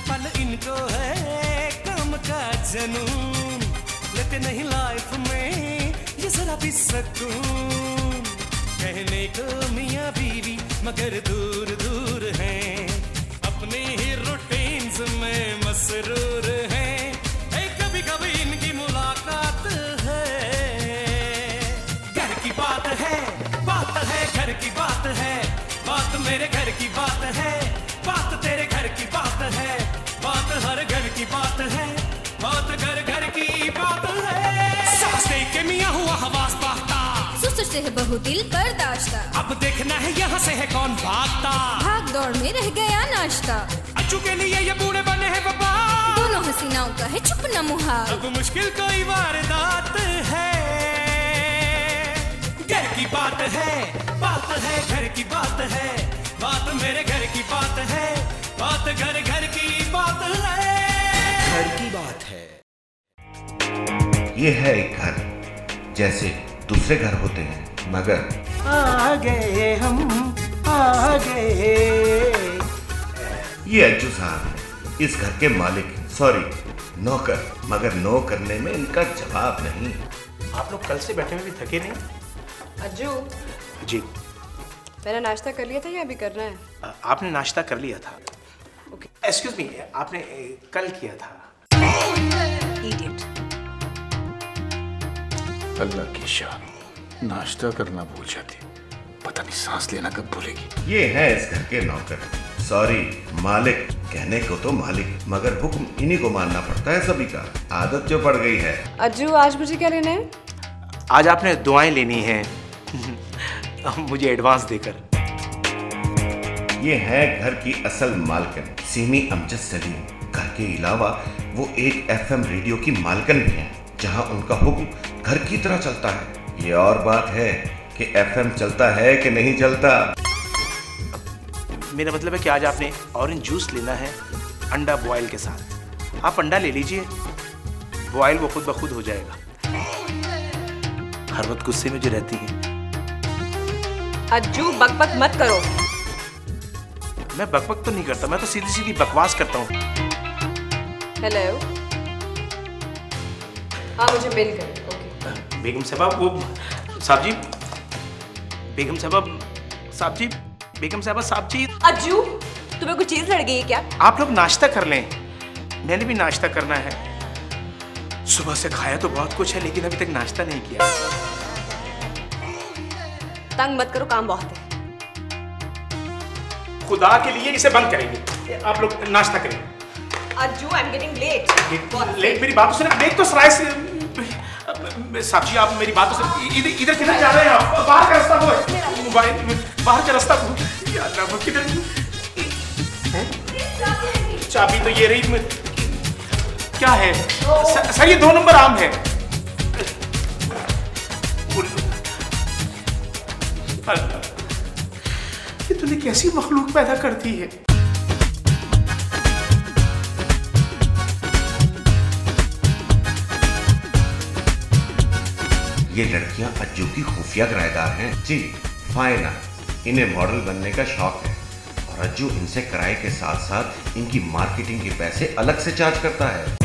पल इनको है काम का जनून, लेते नहीं लाइफ में ये जरा भी सकून। कहने को मियाँ बीवी मगर दूर दूर हैं, अपने ही रूटीन्स में मसरूर हैं। कभी कभी इनकी मुलाकात है, घर की बात है घर की बात है, बात मेरे घर की बात है, बात तेरे घर की बात है, बात हर घर की बात है, बात घर घर की बात है। सांस दे के मियाँ हुआ हवास पाता, ससुर से है बहू दिल बर्दाश्ता, अब देखना है यहाँ से है कौन भागता। भाग दौड़ में रह गया नाश्ता, अच्चू के लिए ये बूढ़े बने हैं बाबा, दोनों हसीनाओं का है चुप न मुहाल। अब मुश्किल कोई वारदात है, घर की बात है घर की बात है, बात मेरे घर की बात है, बात घर घर की बात है, घर की बात है। ये है एक घर, जैसे दूसरे घर होते हैं, मगर आ गए हम आ गए। ये अज्जू साहब हैं, इस घर के मालिक, सॉरी नौकर, मगर नो करने में इनका जवाब नहीं। आप लोग कल से बैठे हुए भी थके नहीं? अज्जू जी। मैंने नाश्ता कर लिया था या अभी करना है? आपने नाश्ता कर लिया था? ओके, एक्सक्यूज मी, आपने कल किया था? इडियट। अल्लाह की शान, नाश्ता करना भूल जाती, पता नहीं सांस लेना कब भूलेगी। ये है इस घर के नौकर, सॉरी मालिक, कहने को तो मालिक, मगर हुक्म इन्हीं को मानना पड़ता है सभी का, आदत जो पड़ गई है। अज्जू आज मुझे क्या लेना है? आज आपने दुआएं लेनी है मुझे एडवांस देकर। ये है घर की असल मालकिन सीमी अमजद सलीम। घर के अलावा वो एक FM रेडियो की मालकिन भी हैं, जहां उनका हुक्म घर की तरह चलता है। ये और बात है कि FM चलता है कि नहीं चलता। मेरा मतलब है कि आज आपने ऑरेंज जूस लेना है अंडा बॉयल के साथ। आप अंडा ले लीजिए, बॉयल वो खुद ब खुद हो जाएगा। हर वक्त गुस्से में जो रहती है। अज्जू बकबक मत करो। मैं बकबक तो नहीं करता, मैं तो सीधी सीधी बकवास करता हूँ। हेलो, हाँ मुझे बिल कर। ओके। बेगम साहब, वो साहब जी, बेगम साहब, साहब जी, बेगम साहब जी। अज्जू तुम्हें कुछ चीज लड़ गई है क्या? आप लोग नाश्ता कर लें, मैंने भी नाश्ता करना है। सुबह से खाया तो बहुत कुछ है, लेकिन अभी तक नाश्ता नहीं किया। तंग मत करो, काम बहुत है। खुदा के लिए इसे बंद करेंगे। आप लोग नाश्ता करें। Ajju I am getting late. Late? मेरी बात सुने, देख तो सराय से। साहब जी आप मेरी बात सुने, इधर किधर जा रहे हैं आप? बाहर का रास्ता वो है, मोबाइल बाहर का रास्ता वो। या अल्लाह, वो किधर? चाबी तो ये रही। क्या है सर? ये 2 नंबर आम है। ये तूने कैसी मखलूक पैदा करती है? ये लड़कियां अज्जू की खुफिया किराएदार हैं जी। फाइना, इन्हें मॉडल बनने का शौक है और अज्जू इनसे किराए के साथ साथ इनकी मार्केटिंग के पैसे अलग से चार्ज करता है।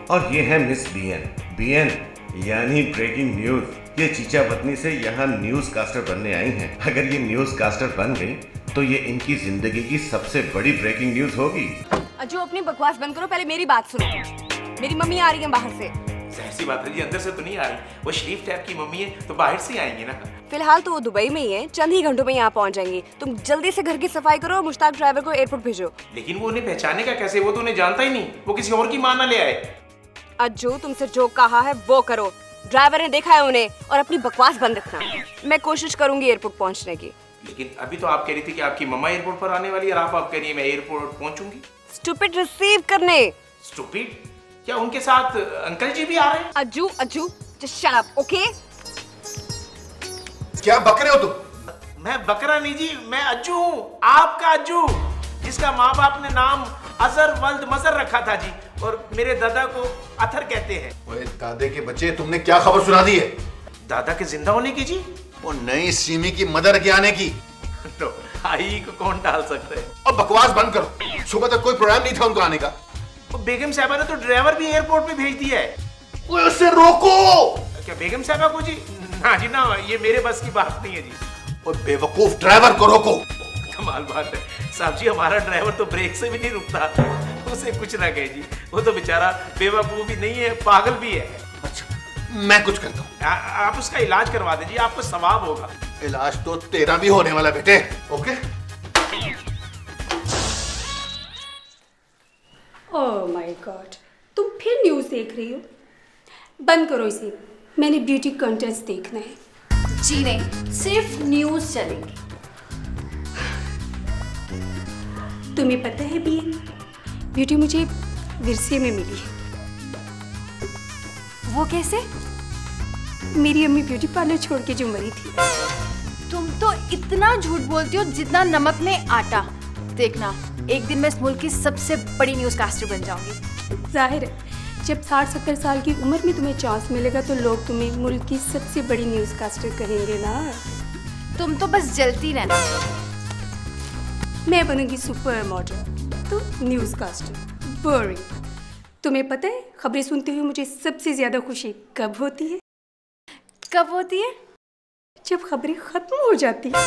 और ये है मिस बीएन यानी ब्रेकिंग न्यूज। ये चीचा पत्नी से यहाँ न्यूज कास्टर बनने आई हैं। अगर ये न्यूज कास्टर बन गई तो ये इनकी जिंदगी की सबसे बड़ी ब्रेकिंग न्यूज होगी। अज्जू अपनी बकवास बंद करो, पहले मेरी बात सुनो। मेरी मम्मी आ रही है बाहर से। जाहिर सी बात है जी, अंदर से तो नहीं आ रही। वो शरीफ टाइप की मम्मी है तो बाहर से आएंगी ना। फिलहाल तो वो दुबई में ही है, चंद ही घंटों में यहाँ पहुँच जाएंगी। तुम जल्दी से घर की सफाई करो और मुश्ताक ड्राइवर को एयरपोर्ट भेजो। लेकिन वो उन्हें पहचाने का कैसे? वो तो उन्हें जानता ही नहीं, वो किसी और की मां ना ले आए। अज्जू तुमसे जो कहा है वो करो। ड्राइवर ने देखा है उन्हें, और अपनी बकवास बंद रखना। मैं कोशिश करूंगी एयरपोर्ट पहुंचने की। लेकिन अभी तो आप कह रही थी कि आपकी मम्मा एयरपोर्ट पर आने वाली है, और आप कह रही है मैं एयरपोर्ट पहुंचूंगी। स्टूपिड रिसीव करने। स्टूपिड? क्या उनके साथ अंकल जी भी आ रहे हैं? Ajju just shut up, okay? क्या बक रहे हो तुम? मैं बकरा नहीं जी, मैं अज्जू हूँ, आपका अज्जू, जिसका माँ बाप ने नाम अजर वल्द मजर रखा था जी, और मेरे दादा को अथर कहते हैं। ओए दादे के बच्चे, तुमने क्या खबर सुना दी है? दादा के जिंदा होने की जी? वो नई सिमी की मदर के आने की। तो आई को कौन टाल सकता है? और बकवास बंद करो, सुबह तक कोई प्रोग्राम नहीं था उनको आने का। बेगम साहबा ने तो ड्राइवर भी एयरपोर्ट पे भेज दिया है। ओए उससे रोको। क्या बेगम साहबा को जी? ना जी ना, ये मेरे बस की बात नहीं है जी। और बेवकूफ ड्राइवर को रोको। कमाल बात है साहब जी, हमारा ड्राइवर तो ब्रेक से भी नहीं रुकता। उसे कुछ ना कहे जी, वो तो बेचारा बेवकूफ भी नहीं है, पागल भी है। अच्छा, मैं कुछ करता हूँ। आप उसका इलाज करवा दीजिए, आपको सवाब होगा। इलाज तो तेरा भी होने वाला बेटे। ओके। ओह माय गॉड, तुम फिर न्यूज़ देख रही हो? बंद करो इसे, मैंने ब्यूटी कॉन्टेस्ट देखना है। जी नहीं, सिर्फ न्यूज़ चलेगी। तुम्हें पता है बीएन, ब्यूटी मुझे विरसे में मिली है। वो कैसे? मेरी अम्मी ब्यूटी पार्लर छोड़ के जो मरी थी। तुम तो इतना झूठ बोलती हो जितना नमक में आटा। देखना, एक दिन मैं इस मुल्क की सबसे बड़ी न्यूज़ कास्टर बन जाऊंगी। जाहिर है, जब 60-70 साल की उम्र में तुम्हें चांस मिलेगा तो लोग तुम्हें मुल्क की सबसे बड़ी न्यूज़ कास्टर कहेंगे ना। तुम तो बस जलती रहना। मैं बनूंगी सुपर मॉडल, तो न्यूज़ कास्टर बोरिंग। तुम्हें पता है, खबरें सुनते हुए मुझे सबसे ज़्यादा खुशी कब होती है? कब होती है? जब खबरें खत्म हो जाती हैं।